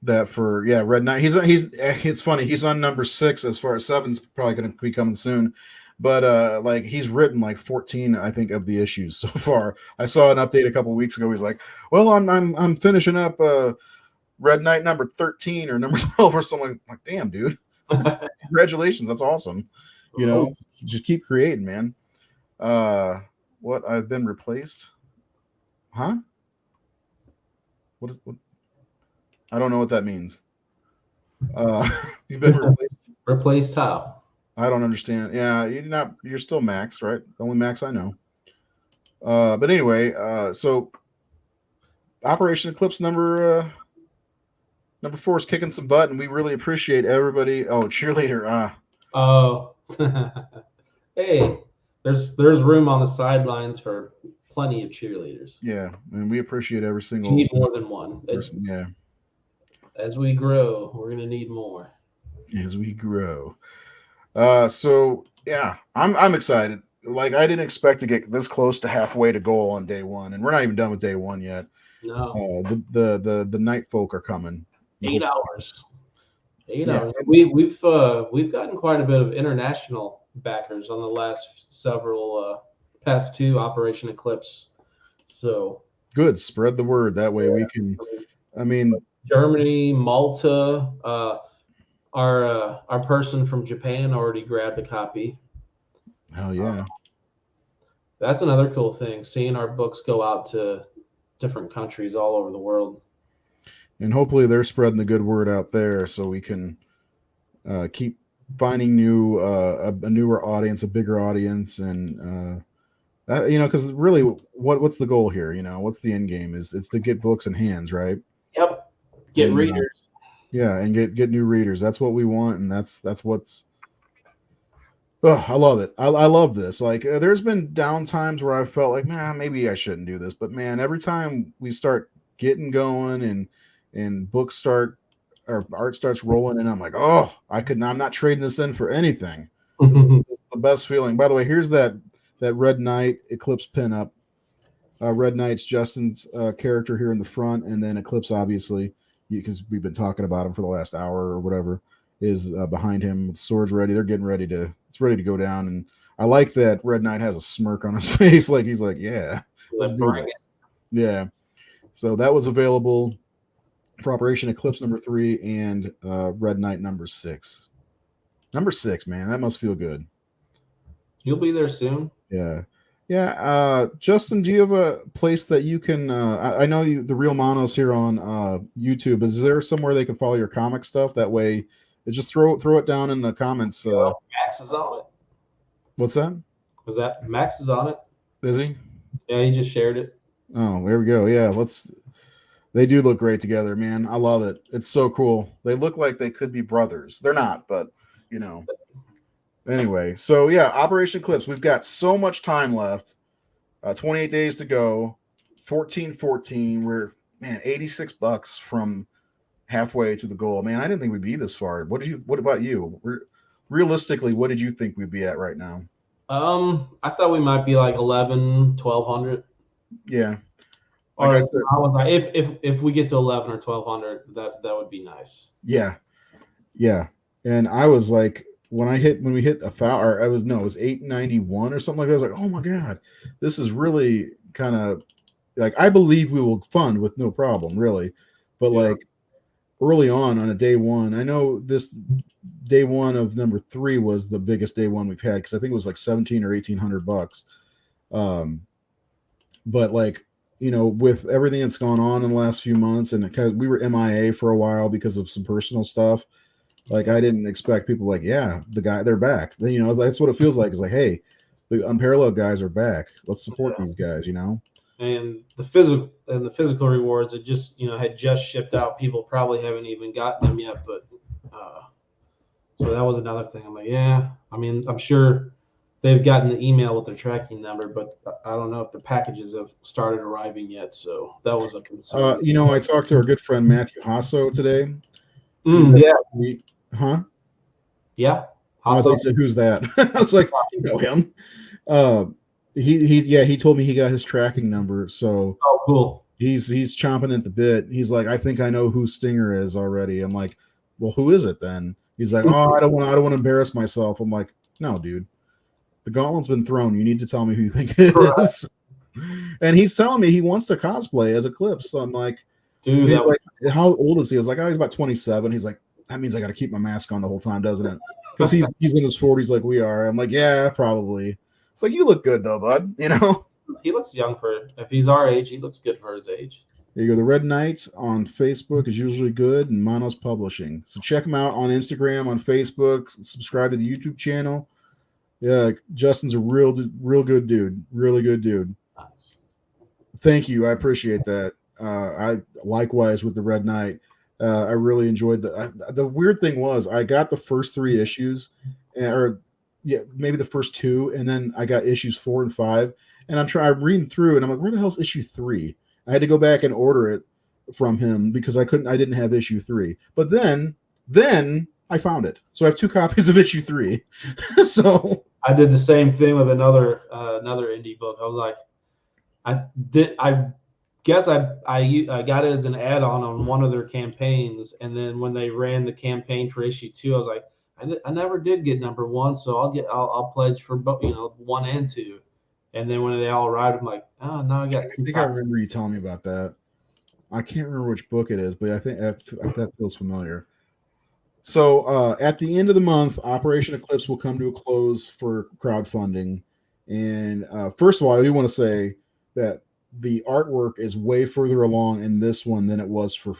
Speaker 1: that for Red Knight. It's funny. He's on number 6 as far as 7's probably going to be coming soon, but like he's written like 14, I think, of the issues so far. I saw an update a couple weeks ago. He's like, "Well, I'm finishing up Red Knight number 13 or number 12 or something." Like, damn, dude, Congratulations, that's awesome. You know, just keep creating, man. What I've been replaced? Huh? What? I don't know what that means. You've been replaced.
Speaker 2: Replaced how?
Speaker 1: I don't understand. Yeah, you're still Max, right? The only Max I know. But anyway, so Operation Eclipse number 4 is kicking some butt, and we really appreciate everybody. Oh, cheerleader.
Speaker 2: Oh, hey, there's room on the sidelines for plenty of cheerleaders.
Speaker 1: Yeah, and we appreciate every single.
Speaker 2: We need more than one.
Speaker 1: Person. Yeah.
Speaker 2: As we grow, we're gonna need more.
Speaker 1: As we grow. So yeah, I'm excited. Like, I didn't expect to get this close to halfway to goal on day one, and we're not even done with day one yet.
Speaker 2: No.
Speaker 1: The night folk are coming.
Speaker 2: 8 hours. 8 hours. We've gotten quite a bit of international backers on the last past 2 Operation Eclipse. So
Speaker 1: good. Spread the word. That way we can. I mean,
Speaker 2: Germany, Malta. Our person from Japan already grabbed a copy.
Speaker 1: Hell yeah.
Speaker 2: That's another cool thing, seeing our books go out to different countries all over the world.
Speaker 1: And hopefully they're spreading the good word out there so we can keep finding a newer audience, a bigger audience. And, because really what's the goal here? What's the end game? It's to get books in hands, right?
Speaker 2: Yep. Get readers.
Speaker 1: Yeah, and get new readers. That's what we want, and that's what's. Oh, I love it. I love this. Like, there's been down times where I felt like, man, maybe I shouldn't do this. But man, every time we start getting going and books start or art starts rolling, and I'm like, oh, I'm not trading this in for anything. This is the best feeling. By the way, here's that Red Knight Eclipse pinup. Red Knight's Justin's character here in the front, and then Eclipse, obviously, because we've been talking about him for the last hour or whatever, is behind him with swords ready. They're getting ready to go down. And I like that Red Knight has a smirk on his face, like he's like, yeah, let's do this. Yeah. So that was available for Operation Eclipse number 3 and Red Knight number 6. Number 6, man, that must feel good.
Speaker 2: You'll be there soon.
Speaker 1: Yeah. Yeah, Justin, do you have a place that you can? I know the Real Monos here on YouTube. Is there somewhere they can follow your comic stuff? That way, just throw it down in the comments.
Speaker 2: Max is on it.
Speaker 1: What's that?
Speaker 2: Was that Max is on it?
Speaker 1: Is he?
Speaker 2: Yeah, he just shared it.
Speaker 1: Oh, there we go. Yeah, They do look great together, man. I love it. It's so cool. They look like they could be brothers. They're not, but Anyway, so yeah, Operation Eclipse. We've got so much time left. 28 days to go. 14-14. We're $86 from halfway to the goal. Man, I didn't think we'd be this far. What about you? Realistically, what did you think we'd be at right now?
Speaker 2: I thought we might be like 1,100-1,200.
Speaker 1: Yeah.
Speaker 2: Or I was like, if we get to 11 or 1,200, that would be nice.
Speaker 1: Yeah. Yeah. And I was like, when we hit a foul, or it was 891 or something like that. I was like, oh my God, this is really kind of like, I believe we will fund with no problem, really. But like early on a day one, I know this day one of number 3 was the biggest day one we've had, because I think it was like $1,700 or $1,800. But like, with everything that's gone on in the last few months, and we were MIA for a while because of some personal stuff. Like, I didn't expect people like, yeah, they're back. That's what it feels like. It's like, hey, the Unparalleled guys are back. Let's support these guys,
Speaker 2: And the physical rewards that just had just shipped out. People probably haven't even gotten them yet, but so that was another thing. I'm like, yeah. I mean, I'm sure they've gotten the email with their tracking number, but I don't know if the packages have started arriving yet. So that was a concern.
Speaker 1: I talked to our good friend Matthew Hasso today.
Speaker 2: Yeah.
Speaker 1: Yeah. I thought you said, who's that? I was like, you know him. He told me he got his tracking number. So
Speaker 2: cool.
Speaker 1: He's chomping at the bit. He's like, I think I know who Stinger is already. I'm like, well, who is it then? He's like, oh, I don't want to embarrass myself. I'm like, no, dude. The gauntlet's been thrown. You need to tell me who you think it is. And he's telling me he wants to cosplay as Eclipse. So I'm like, dude, like, how old is he? I was like, oh, he's about 27. He's like, that means I got to keep my mask on the whole time, doesn't it? Because he's in his 40s like we are. I'm like, yeah, probably. It's like, you look good though, bud. You know.
Speaker 2: He looks young if he's our age. He looks good for his age.
Speaker 1: There you go. The Red Knights on Facebook is usually good, and Manos Publishing. So check them out on Instagram, on Facebook. Subscribe to the YouTube channel. Yeah, Justin's a real good dude. Really good dude.
Speaker 2: Nice.
Speaker 1: Thank you. I appreciate that. I likewise with the Red Knight. I really enjoyed the weird thing was I got the first 3 issues, or maybe the first 2, and then I got issues 4 and 5, and I'm reading through, and I'm like, where the hell's issue 3? I had to go back and order it from him because I didn't have issue 3. But then I found it. So I have 2 copies of issue 3. So
Speaker 2: I did the same thing with another indie book. I was like, I guess I got it as an add-on on one of their campaigns, and then when they ran the campaign for issue 2, I was like, I never did get number 1, so I'll pledge for both, 1 and 2. And then when they all arrived, I'm like, oh, now I got.
Speaker 1: I think I remember you telling me about that. I can't remember which book it is, but I think that feels familiar. So at the end of the month, Operation Eclipse will come to a close for crowdfunding. And first of all, I do want to say that the artwork is way further along in this one than it was for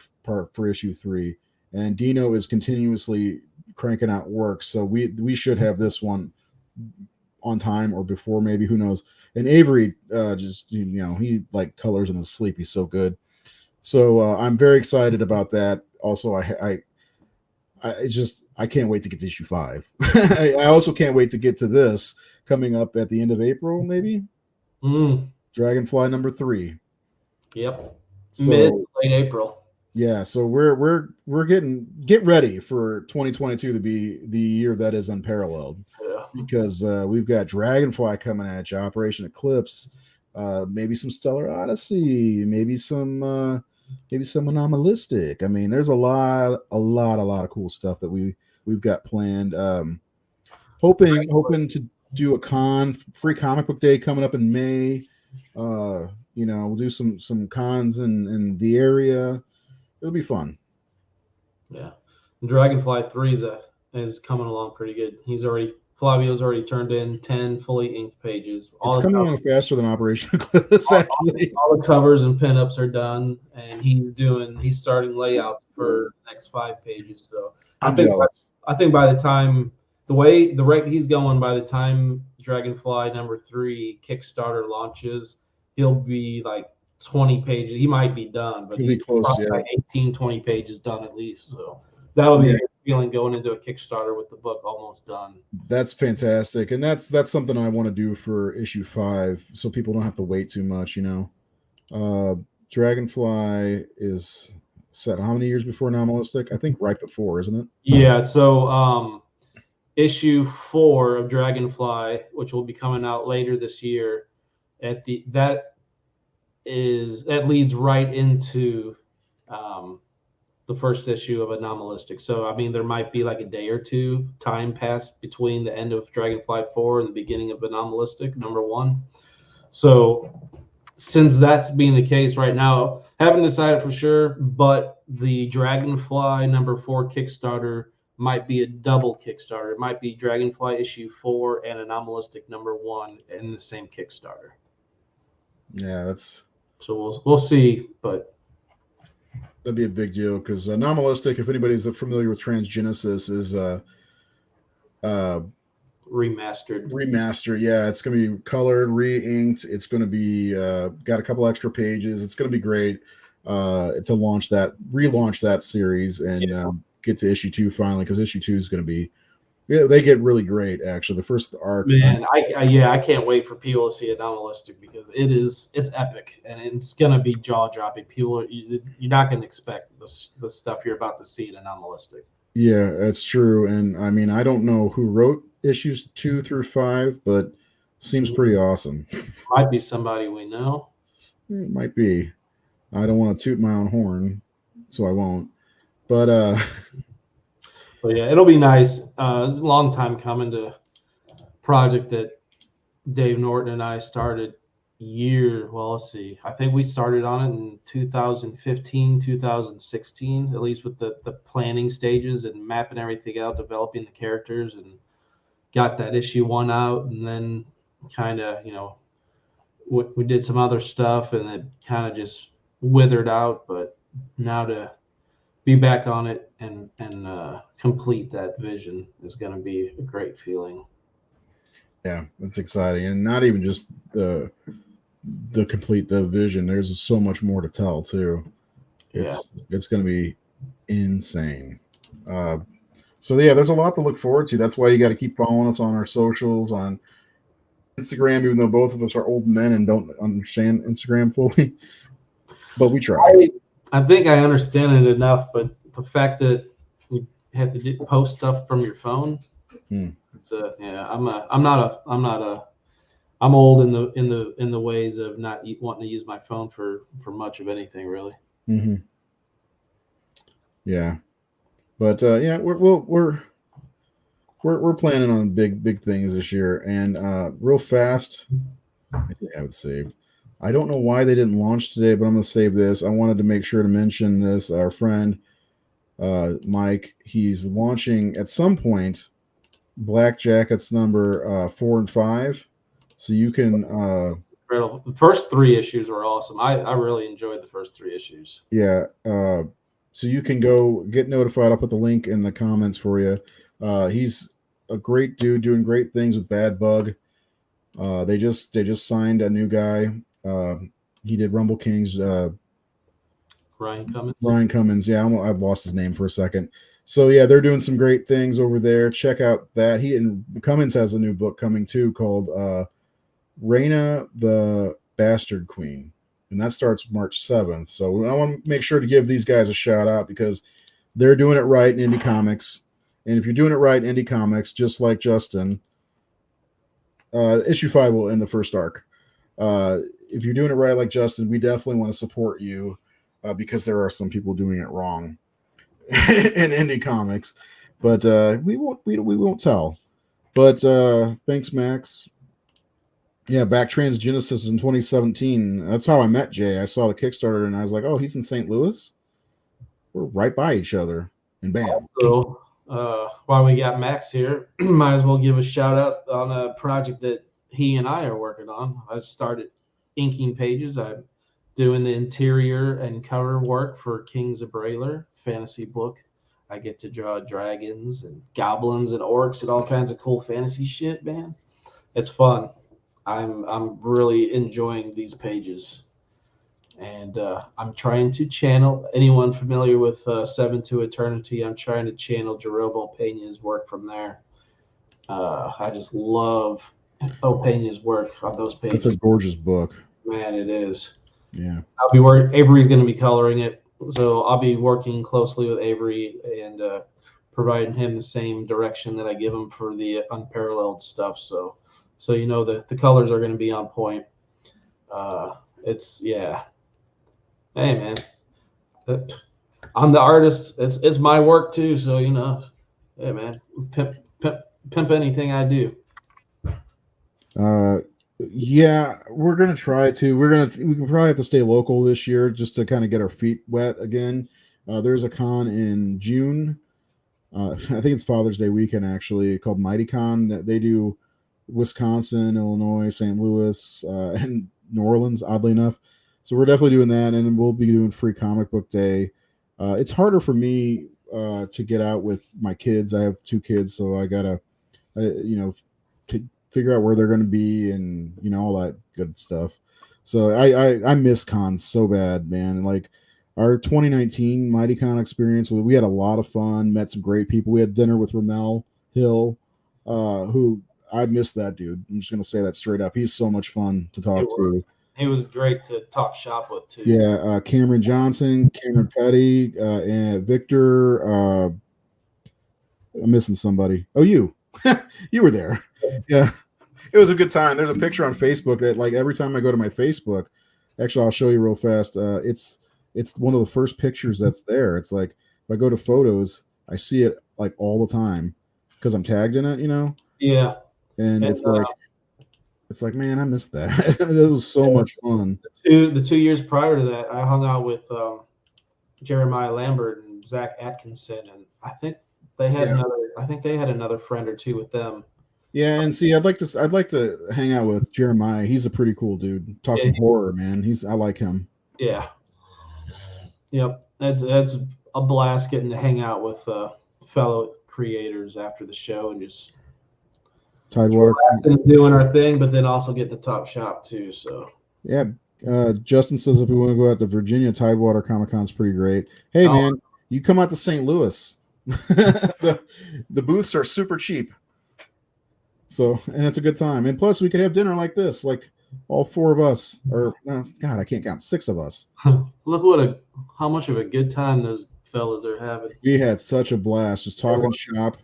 Speaker 1: issue 3. And Dino is continuously cranking out work, so we should have this one on time or before, maybe, who knows. And Avery just he like colors in his sleep. He's so good. So I'm very excited about that. Also, I can't wait to get to issue 5. I also can't wait to get to this coming up at the end of April, maybe. Dragonfly number 3.
Speaker 2: Yep.
Speaker 1: So,
Speaker 2: late April.
Speaker 1: Yeah, so we're get ready for 2022 to be the year that is unparalleled.
Speaker 2: Yeah.
Speaker 1: Because we've got Dragonfly coming at you, Operation Eclipse, maybe some Stellar Odyssey, maybe some Anomalistic. I mean, there's a lot of cool stuff that we've got planned. Hoping to do a free comic book day coming up in May. We'll do some cons in the area. It'll be fun.
Speaker 2: Yeah, Dragonfly 3 is coming along pretty good. Flavio's already turned in 10 fully inked pages.
Speaker 1: It's coming along faster than Operation Eclipse, actually.
Speaker 2: All the covers and pinups are done, and he's starting layouts for the next 5 pages. So I think by the time the rate he's going, by the time Dragonfly number 3 Kickstarter launches, he'll be like 20 pages. He might be done, but
Speaker 1: he'll be close,
Speaker 2: like 18, 20 pages done at least. So that'll be a good feeling going into a Kickstarter with the book almost done.
Speaker 1: That's fantastic. And that's something I want to do for issue 5 so people don't have to wait too much, Dragonfly is set how many years before Anomalistic? I think right before, isn't it?
Speaker 2: Yeah, so issue 4 of Dragonfly, which will be coming out later this year, that leads right into the first issue of Anomalistic. So I mean, there might be like a day or 2 time passed between the end of Dragonfly 4 and the beginning of Anomalistic number 1. So since that's being the case right now, haven't decided for sure, but the Dragonfly number 4 Kickstarter might be a double Kickstarter. It might be Dragonfly issue 4 and Anomalistic number 1 in the same Kickstarter.
Speaker 1: Yeah,
Speaker 2: so we'll see, but
Speaker 1: that'd be a big deal because Anomalistic, if anybody's familiar with Transgenesis, is remastered. Yeah, it's going to be colored, re-inked. It's going to be got a couple extra pages. It's going to be great to relaunch that series and get to issue 2 finally, because issue 2 is going to be they get really great, actually. The first arc,
Speaker 2: man, I can't wait for people to see Anomalistic because it's epic and it's gonna be jaw dropping. You're not gonna expect the stuff you're about to see in Anomalistic.
Speaker 1: Yeah, that's true. And I mean, I don't know who wrote issues 2 through 5, but seems pretty awesome.
Speaker 2: Might be somebody we know.
Speaker 1: It might be. I don't want to toot my own horn, so I won't. But
Speaker 2: But yeah, it'll be nice. It's a long time coming to project that Dave Norton and I started well, let's see. I think we started on it in 2015, 2016, at least with the planning stages and mapping everything out, developing the characters, and got that issue 1 out. And then kind of, we did some other stuff, and it kind of just withered out. But now to be back on it and complete that vision is going to be a great feeling.
Speaker 1: Yeah, it's exciting. And not even just the complete the vision. There's so much more to tell too. It's going to be insane. So yeah, there's a lot to look forward to. That's why you got to keep following us on our socials, on Instagram, even though both of us are old men and don't understand Instagram fully, but we try.
Speaker 2: I think I understand it enough, but the fact that you have to post stuff from your phone, it's I'm old in the ways of not wanting to use my phone for much of anything, really.
Speaker 1: Mm-hmm. Yeah, but yeah, we're planning on big things this year, and real fast. I think I have it saved. I don't know why they didn't launch today, but I'm going to save this. I wanted to make sure to mention this. Our friend Mike, he's launching at some point Black Jackets number 4 and 5. So you can
Speaker 2: the first 3 issues were awesome. I really enjoyed the first 3 issues.
Speaker 1: Yeah. So you can go get notified. I'll put the link in the comments for you. He's a great dude doing great things with Bad Bug. They just signed a new guy. He did Rumble Kings.
Speaker 2: Ryan Cummins.
Speaker 1: Ryan Cummins. Yeah, I've lost his name for a second. So yeah, they're doing some great things over there. Check out that. Cummins has a new book coming too called Raina the Bastard Queen, and that starts March 7th. So I want to make sure to give these guys a shout out because they're doing it right in indie comics. And if you're doing it right in indie comics, just like Justin, issue 5 will end the first arc. If you're doing it right like Justin, we definitely want to support you because there are some people doing it wrong in indie comics. But we won't tell. But thanks, Max. Yeah, Back Transgenesis in 2017. That's how I met Jay. I saw the Kickstarter and I was like, oh, he's in St. Louis? We're right by each other. And bam.
Speaker 2: So while we got Max here, might as well give a shout out on a project that he and I are working on. I started inking pages. I'm doing the interior and cover work for Kings of Brailer fantasy book. I get to draw dragons and goblins and orcs and all kinds of cool fantasy shit, man. It's fun. I'm really enjoying these pages, and I'm trying to channel anyone familiar with 7 to Eternity. I'm trying to channel Jerobo Peña's work from there. I just love Peña's work on those pages.
Speaker 1: It's a gorgeous book,
Speaker 2: man. It is.
Speaker 1: Yeah,
Speaker 2: I'll be working. Avery's going to be coloring it, so I'll be working closely with Avery and providing him the same direction that I give him for the unparalleled stuff. So the colors are going to be on point. Hey man, I'm the artist. It's my work too. So hey man, pimp anything I do.
Speaker 1: Yeah, we're gonna try to. We can probably have to stay local this year just to kind of get our feet wet again. There's a con in June. I think it's Father's Day weekend actually, called Mighty Con. That they do Wisconsin, Illinois, St. Louis, and New Orleans, oddly enough. So we're definitely doing that, and then we'll be doing Free Comic Book Day. It's harder for me to get out with my kids. I have 2 kids, so I gotta, to figure out where they're going to be and all that good stuff. So I miss cons so bad, man. Like our 2019 Mighty Con experience, we had a lot of fun, met some great people. We had dinner with Ramel Hill, who I miss that dude. I'm just going to say that straight up. He's so much fun to talk to.
Speaker 2: He was great to talk shop with too.
Speaker 1: Yeah, Cameron Johnson, Cameron Petty, and Victor. I'm missing somebody. Oh, you. You were there. Yeah, it was a good time. There's a picture on Facebook that, like, every time I go to my Facebook, actually, I'll show you real fast. It's one of the first pictures that's there. It's like if I go to photos, I see it like all the time because I'm tagged in it.
Speaker 2: Yeah.
Speaker 1: And it's like it's like, man, I missed that. It was so much fun.
Speaker 2: The 2 years prior to that, I hung out with Jeremiah Lambert and Zach Atkinson, and I think they had another friend or two with them.
Speaker 1: Yeah, and see, I'd like to hang out with Jeremiah. He's a pretty cool dude. Talk some horror, man. I like him.
Speaker 2: Yeah. Yep. That's a blast getting to hang out with fellow creators after the show and just
Speaker 1: Tidewater
Speaker 2: doing our thing, but then also getting to Top Shop too. So
Speaker 1: yeah. Justin says if we want to go out to Virginia, Tidewater Comic Con's pretty great. Hey man, you come out to St. Louis. the booths are super cheap. So, and it's a good time. And plus we could have dinner like this, like all four of us, or God, I can't count, 6 of us.
Speaker 2: Look how much of a good time those fellas are having.
Speaker 1: We had such a blast just talking shop,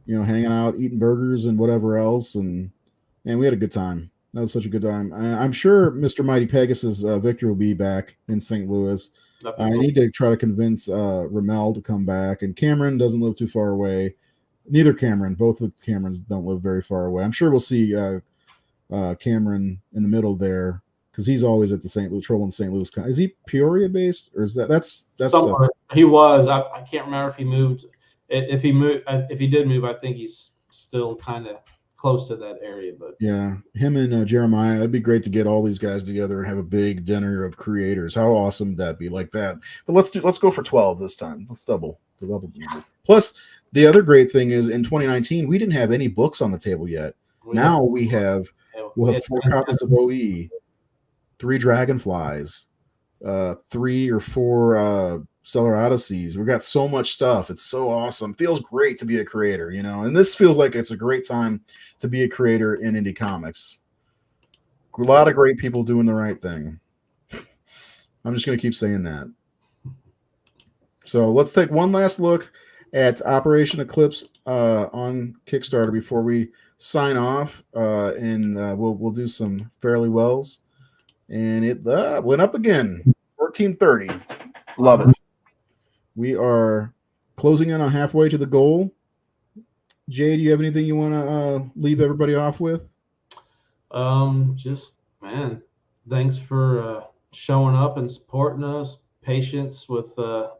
Speaker 1: hanging out, eating burgers and whatever else. And we had a good time. That was such a good time. I'm sure Mr. Mighty Pegasus, Victor will be back in St. Louis. I need to try to convince Ramel to come back. And Cameron doesn't live too far away. Neither Cameron. Both of Camerons don't live very far away. I'm sure we'll see Cameron in the middle there because he's always at the St. Louis Troll in St. Louis. Is he Peoria based, or is that's
Speaker 2: somewhere? He was. I can't remember if he moved. If he did move, I think he's still kind of close to that area. But
Speaker 1: yeah, him and Jeremiah. It'd be great to get all these guys together and have a big dinner of creators. How awesome would that be? Like that. But let's go for 12 this time. Let's double. Plus, the other great thing is in 2019 we didn't have any books on the table yet. Now we'll have 4 copies of OE, 3 Dragonflies, 3 or 4 Stellar Odysseys. We got so much stuff. It's so awesome. Feels great to be a creator, and this feels like it's a great time to be a creator in indie comics. A lot of great people doing the right thing. I'm just going to keep saying that. So let's take one last look at Operation Eclipse on Kickstarter before we sign off, and we'll do some fairly wells. And it went up again, 1430. Love it. We are closing in on halfway to the goal. Jay, do you have anything you want to leave everybody off with?
Speaker 2: Just, man, thanks for showing up and supporting us. Patience with the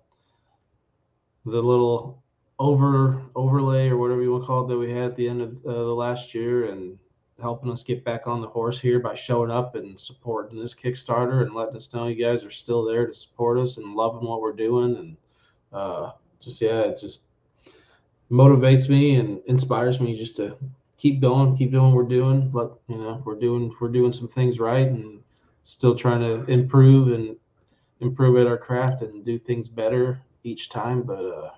Speaker 2: little overlay or whatever you want to call it that we had at the end of the last year, and helping us get back on the horse here by showing up and supporting this Kickstarter and letting us know you guys are still there to support us and loving what we're doing. And it just motivates me and inspires me just to keep going, keep doing what we're doing. But we're doing some things right and still trying to improve at our craft and do things better each time. But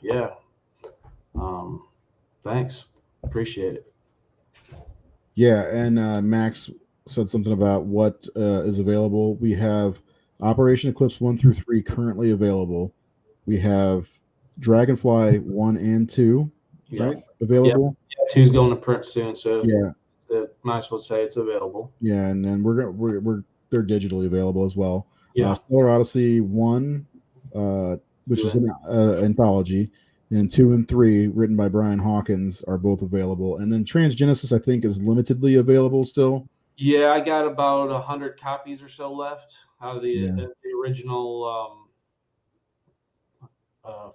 Speaker 2: thanks, appreciate it.
Speaker 1: Yeah, and Max said something about what is available. We have Operation Eclipse 1 through 3 currently available. We have Dragonfly 1 and 2, right? Available.
Speaker 2: Yeah, 2's going to print soon, so
Speaker 1: yeah,
Speaker 2: might as well say it's available.
Speaker 1: Yeah, and then they're digitally available as well.
Speaker 2: Yeah,
Speaker 1: Stellar Odyssey 1, which is an anthology, and 2 and 3, written by Brian Hawkins, are both available. And then Transgenesis, I think, is limitedly available still.
Speaker 2: Yeah, I got about 100 copies or so left out of the original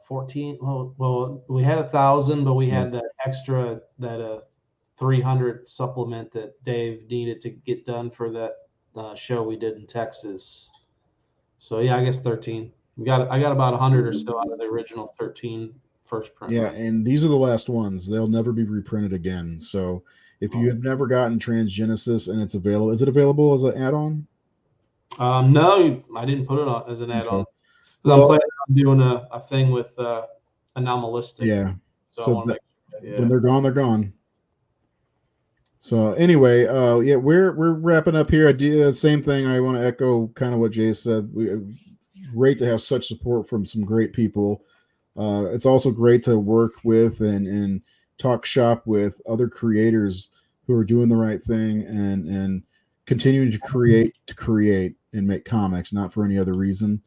Speaker 2: 14. Well, we had 1,000, but we had that extra, that 300 supplement that Dave needed to get done for that show we did in Texas. So yeah, I guess 13. I got about 100 or so out of the original 13 first print.
Speaker 1: Yeah, and these are the last ones. They'll never be reprinted again. So if you have never gotten Transgenesis and it's available, is it available as an add-on?
Speaker 2: No, I didn't put it on as an add-on. Well, I'm planning on doing a thing with Anomalistic.
Speaker 1: Yeah.
Speaker 2: So
Speaker 1: when they're gone, they're gone. So anyway, we're wrapping up here. I do the same thing. I want to echo kind of what Jay said. Great to have such support from some great people. It's also great to work with and talk shop with other creators who are doing the right thing and continuing to create and make comics, not for any other reason.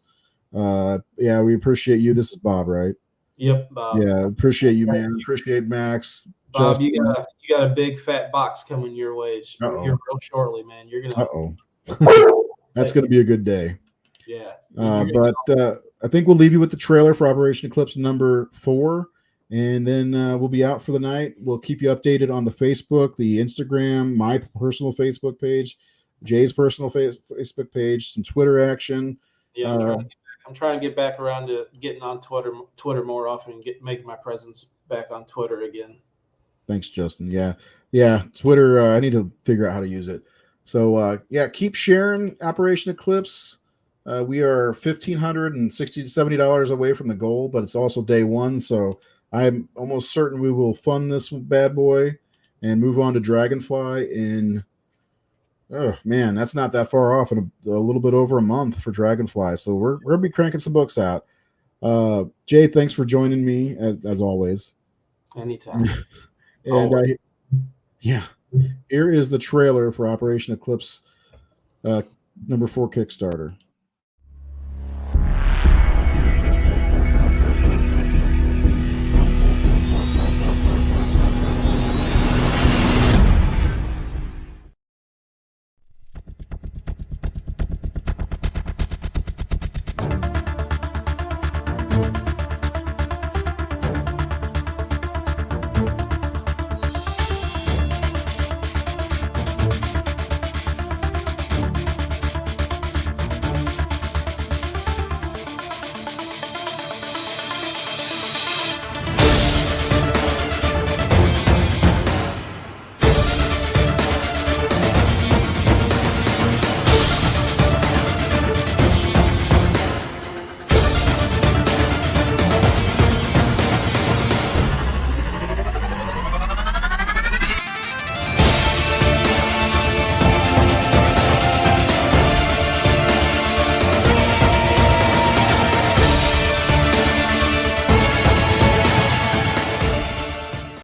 Speaker 1: We appreciate you. This is Bob, right?
Speaker 2: Yep, Bob.
Speaker 1: Yeah, appreciate you, man. Appreciate Max.
Speaker 2: Bob,
Speaker 1: Justin.
Speaker 2: you got a big fat box coming your way here real shortly, man. You're gonna.
Speaker 1: That's gonna be a good day.
Speaker 2: Yeah.
Speaker 1: But I think we'll leave you with the trailer for Operation Eclipse number 4, and then we'll be out for the night. We'll keep you updated on the Facebook, the Instagram, my personal Facebook page, Jay's personal Facebook page, some Twitter action.
Speaker 2: Yeah, I'm trying to get back around to getting on Twitter more often and making my presence back on Twitter again.
Speaker 1: Thanks, Justin. Yeah. Twitter. I need to figure out how to use it. So keep sharing Operation Eclipse. We are $1,560 to $70 away from the goal, but it's also day 1, so I'm almost certain we will fund this bad boy and move on to Dragonfly in. Oh man, that's not that far off, in a little bit over a month for Dragonfly. So we're gonna be cranking some books out. Jay, thanks for joining me as always.
Speaker 2: Anytime.
Speaker 1: And here is the trailer for Operation Eclipse number 4 Kickstarter.